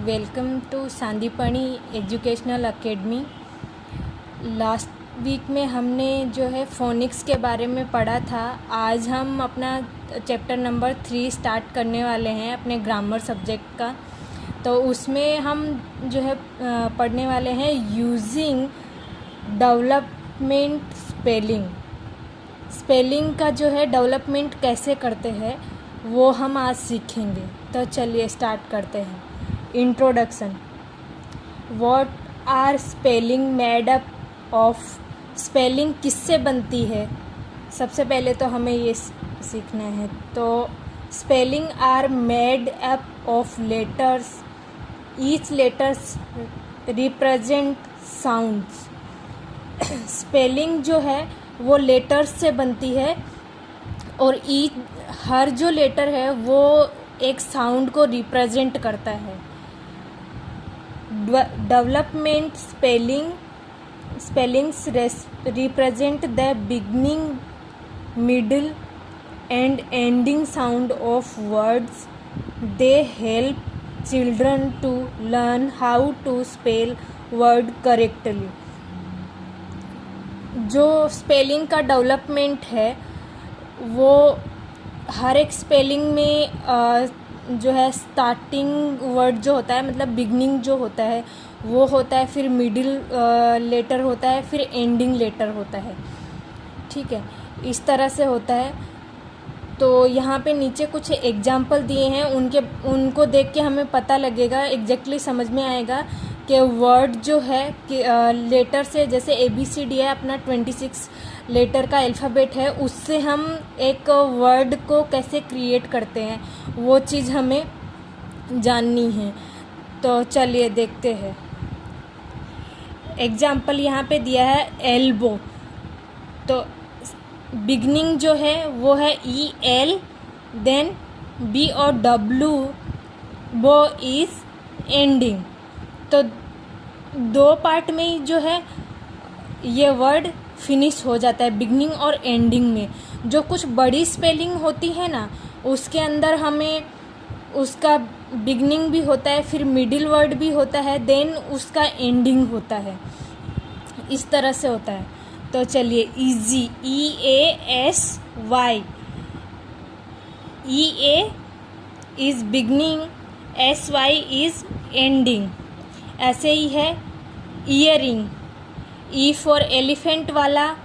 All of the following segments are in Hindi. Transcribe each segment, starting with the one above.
Welcome to Sandipani educational academy. Last week में हमने जो है फोनिक्स के बारे में पढ़ा था। आज हम अपना चैप्टर नंबर 3 स्टार्ट करने वाले हैं अपने ग्रामर सब्जेक्ट का। तो उसमें हम जो है पढ़ने वाले हैं यूजिंग डेवलपमेंट स्पेलिंग। स्पेलिंग का जो है डेवलपमेंट कैसे करते हैं वो हम आज सीखेंगे। तो चलिए स्टार्ट करते हैं। Introduction. What are spelling made up of. Spelling किससे बनती है, सबसे पहले तो हमें ये सीखना है। तो spelling are made up of letters, each letters represent sounds. Spelling जो है वो लेटर्स से बनती है और हर जो लेटर है वो एक साउंड को रिप्रेजेंट करता है। Development spellings represent the beginning, middle and ending sound of words. They help children to learn how to spell word correctly. जो स्पेलिंग का डेवलपमेंट है वो हर एक स्पेलिंग में जो है स्टार्टिंग वर्ड जो होता है, मतलब बिगनिंग जो होता है वो होता है, फिर मिडिल लेटर होता है, फिर एंडिंग लेटर होता है। ठीक है, इस तरह से होता है। तो यहाँ पे नीचे कुछ एग्जाम्पल दिए हैं, उनको देख के हमें पता लगेगा, एग्जैक्टली समझ में आएगा कि वर्ड जो है कि लेटर से, जैसे ABCD है अपना 26 लेटर का अल्फ़ाबेट है, उससे हम एक वर्ड को कैसे क्रिएट करते हैं वो चीज़ हमें जाननी है। तो चलिए देखते हैं। एग्जाम्पल यहाँ पे दिया है एल्बो। तो बिगनिंग जो है वो है EL, देन B और W, वो इज़ एंडिंग। तो दो पार्ट में ही जो है ये वर्ड फिनिश हो जाता है, बिगनिंग और एंडिंग में। जो कुछ बड़ी स्पेलिंग होती है ना, उसके अंदर हमें उसका बिगनिंग भी होता है, फिर मिडिल वर्ड भी होता है, देन उसका एंडिंग होता है। इस तरह से होता है। तो चलिए easy, EASY, EA is beginning, SY is ending. ऐसे ही है ईयरिंग, E फॉर एलिफेंट वाला,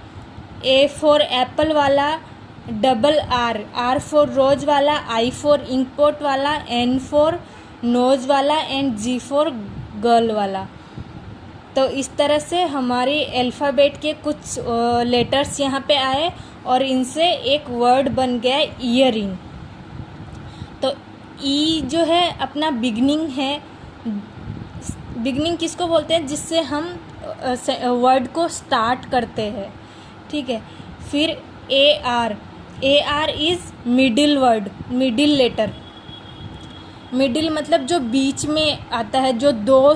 A फॉर एप्पल वाला, R फॉर रोज वाला, I फॉर इंकपोट वाला, N फॉर नोज वाला एंड G फॉर गर्ल वाला। तो इस तरह से हमारे अल्फ़ाबेट के कुछ लेटर्स यहाँ पे आए और इनसे एक वर्ड बन गया ईयरिंग। तो E जो है अपना बिगनिंग है। बिगनिंग किसको बोलते हैं, जिससे हम वर्ड को स्टार्ट करते हैं। ठीक है, फिर AR is middle word, middle letter. Middle मतलब जो बीच में आता है, जो दो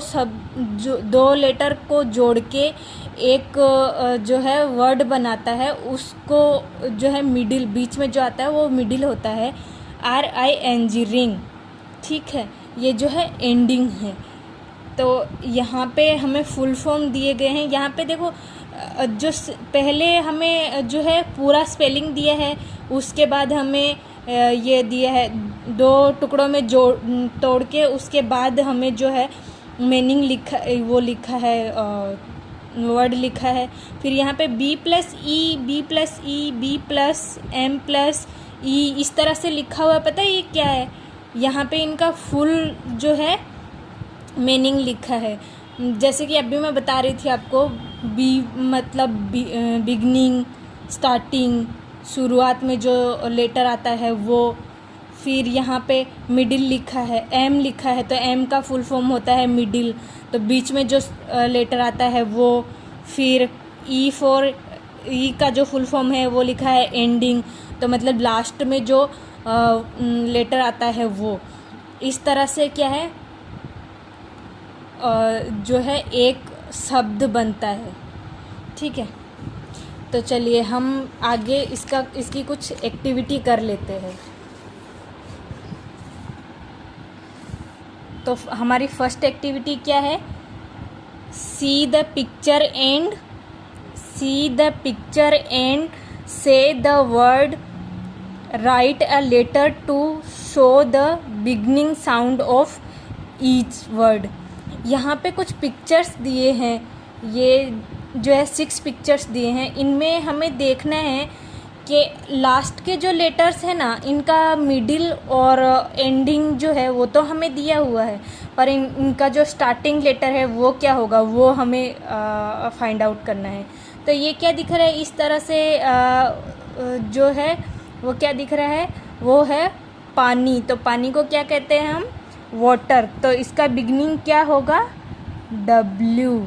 लेटर को जोड़ के एक जो है वर्ड बनाता है, उसको जो है मिडिल, बीच में जो आता है वो मिडिल होता है। RING, ring. ठीक है, ये जो है एंडिंग है। तो यहाँ पे हमें फुल फॉर्म दिए गए हैं। यहाँ पे देखो, जो पहले हमें जो है पूरा स्पेलिंग दिया है, उसके बाद हमें ये दिया है दो टुकड़ों में तोड़ के, उसके बाद हमें जो है मीनिंग लिखा है, वर्ड लिखा है। फिर यहाँ पे B+E, B+E, B+M+E, इस तरह से लिखा हुआ है। पता है ये क्या है? यहाँ पे इनका फुल जो है मीनिंग लिखा है। जैसे कि अभी मैं बता रही थी आपको, बी मतलब बिगनिंग, स्टार्टिंग, शुरुआत में जो लेटर आता है वो। फिर यहाँ पे मिडिल लिखा है, M लिखा है, तो M का फुल फॉर्म होता है मिडिल। तो बीच में जो लेटर आता है वो। फिर E का जो फुल फॉर्म है वो लिखा है एंडिंग, तो मतलब लास्ट में जो लेटर आता है वो। इस तरह से क्या है, जो है एक शब्द बनता है। ठीक है, तो चलिए हम आगे इसकी कुछ एक्टिविटी कर लेते हैं। तो हमारी फर्स्ट एक्टिविटी क्या है? See the picture and say the word, write a letter to show the beginning sound of each word. यहाँ पे कुछ पिक्चर्स दिए हैं, ये जो है 6 पिक्चर्स दिए हैं। इनमें हमें देखना है कि लास्ट के जो लेटर्स है ना, इनका मिडिल और एंडिंग जो है वो तो हमें दिया हुआ है, पर इनका जो स्टार्टिंग लेटर है वो क्या होगा, वो हमें फाइंड आउट करना है। तो ये क्या दिख रहा है, इस तरह से जो है वो क्या दिख रहा है, वो है पानी। तो पानी को क्या कहते हैं हम? वाटर। तो इसका बिगनिंग क्या होगा? W।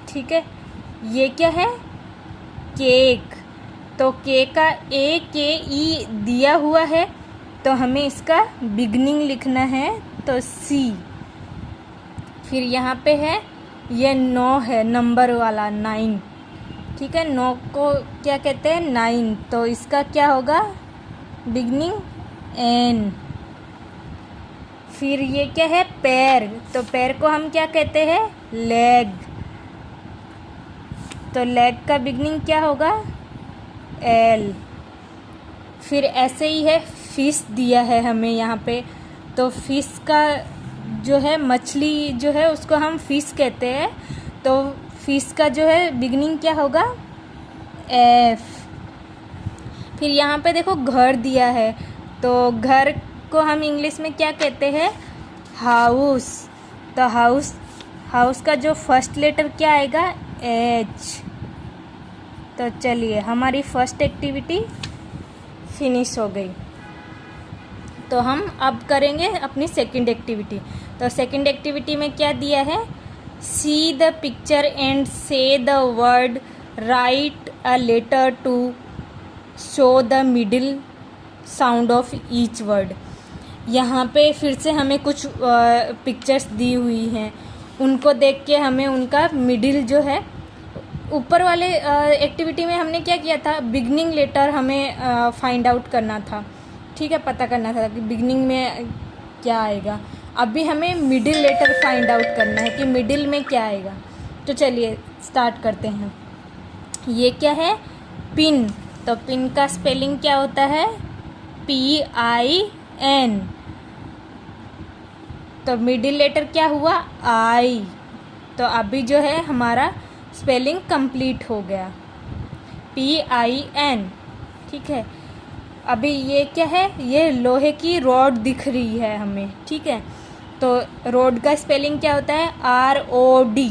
ठीक है। ये क्या है? केक। तो के का AKE दिया हुआ है, तो हमें इसका बिगनिंग लिखना है, तो C। फिर यहाँ पे है, ये 9 है, नंबर वाला 9। ठीक है, 9 को क्या कहते हैं? 9। तो इसका क्या होगा? Beginning N। फिर ये क्या है? पैर। तो पैर को हम क्या कहते हैं? लेग। तो लेग का बिगनिंग क्या होगा? L। फिर ऐसे ही है, फिश दिया है हमें यहाँ पे। तो फिश का जो है, मछली जो है उसको हम फिश कहते हैं। तो फिश का जो है बिगनिंग क्या होगा? F। फिर यहाँ पे देखो घर दिया है, तो घर को हम इंग्लिश में क्या कहते हैं? हाउस। तो हाउस का जो फर्स्ट लेटर क्या आएगा? H। तो चलिए, हमारी फर्स्ट एक्टिविटी फिनिश हो गई। तो हम अब करेंगे अपनी सेकंड एक्टिविटी। तो सेकंड एक्टिविटी में क्या दिया है? See the picture and say the word, write a letter to show the middle sound of each word. यहाँ पे फिर से हमें कुछ पिक्चर्स दी हुई हैं, उनको देख के हमें उनका मिडिल जो है, ऊपर वाले एक्टिविटी में हमने क्या किया था? बिगनिंग लेटर हमें फाइंड आउट करना था। ठीक है, पता करना था कि बिगनिंग में क्या आएगा। अभी हमें मिडिल लेटर फाइंड आउट करना है कि मिडिल में क्या आएगा। तो चलिए स्टार्ट करते हैं। ये क्या है? पिन। तो पिन का स्पेलिंग क्या होता है? PIN। तो मिडिल लेटर क्या हुआ? I। तो अभी जो है हमारा स्पेलिंग कंप्लीट हो गया, PIN। ठीक है। अभी ये क्या है? ये लोहे की रॉड दिख रही है हमें। ठीक है, तो रोड का स्पेलिंग क्या होता है? ROD।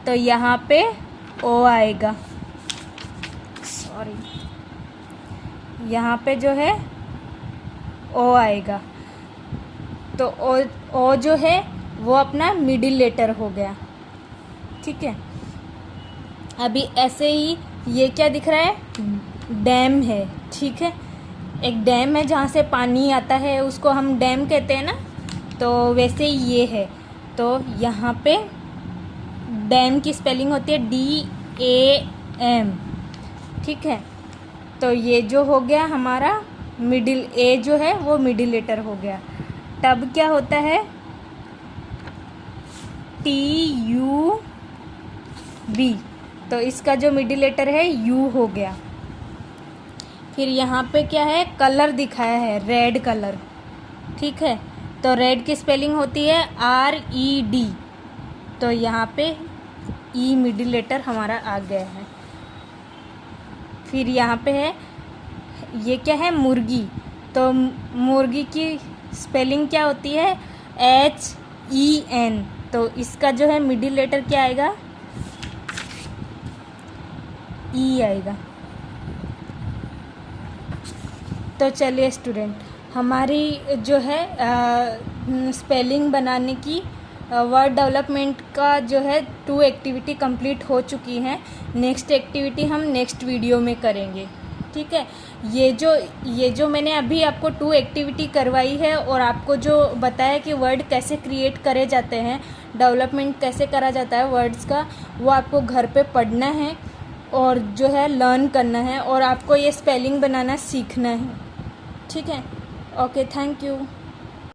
तो यहाँ पे O आएगा, सॉरी, यहाँ पे जो है O आएगा। तो O जो है वो अपना मिडिल लेटर हो गया। ठीक है। अभी ऐसे ही ये क्या दिख रहा है? डैम है। ठीक है, एक डैम है जहाँ से पानी आता है, उसको हम डैम कहते हैं ना। तो वैसे ही ये है। तो यहाँ पे डैम की स्पेलिंग होती है DAM। ठीक है, तो ये जो हो गया हमारा मिडिल, A जो है वो मिडिल लेटर हो गया। तब क्या होता है? TUB। तो इसका जो मिडिल लेटर है U हो गया। फिर यहाँ पे क्या है? कलर दिखाया है, रेड कलर। ठीक है, तो रेड की स्पेलिंग होती है RED। तो यहाँ पे E मिडिल लेटर हमारा आ गया है। फिर यहाँ पे है, ये क्या है? मुर्गी। तो मुर्गी की स्पेलिंग क्या होती है? HEN। तो इसका जो है मिडिल लेटर क्या आएगा? E आएगा। तो चलिए स्टूडेंट, हमारी जो है स्पेलिंग बनाने की, वर्ड डेवलपमेंट का जो है 2 एक्टिविटी कंप्लीट हो चुकी हैं। नेक्स्ट एक्टिविटी हम नेक्स्ट वीडियो में करेंगे। ठीक है, ये जो मैंने अभी आपको 2 एक्टिविटी करवाई है और आपको जो बताया कि वर्ड कैसे क्रिएट करे जाते हैं, डेवलपमेंट कैसे करा जाता है वर्ड्स का, वो आपको घर पे पढ़ना है और जो है लर्न करना है, और आपको ये स्पेलिंग बनाना सीखना है। ठीक है, ओके, थैंक यू।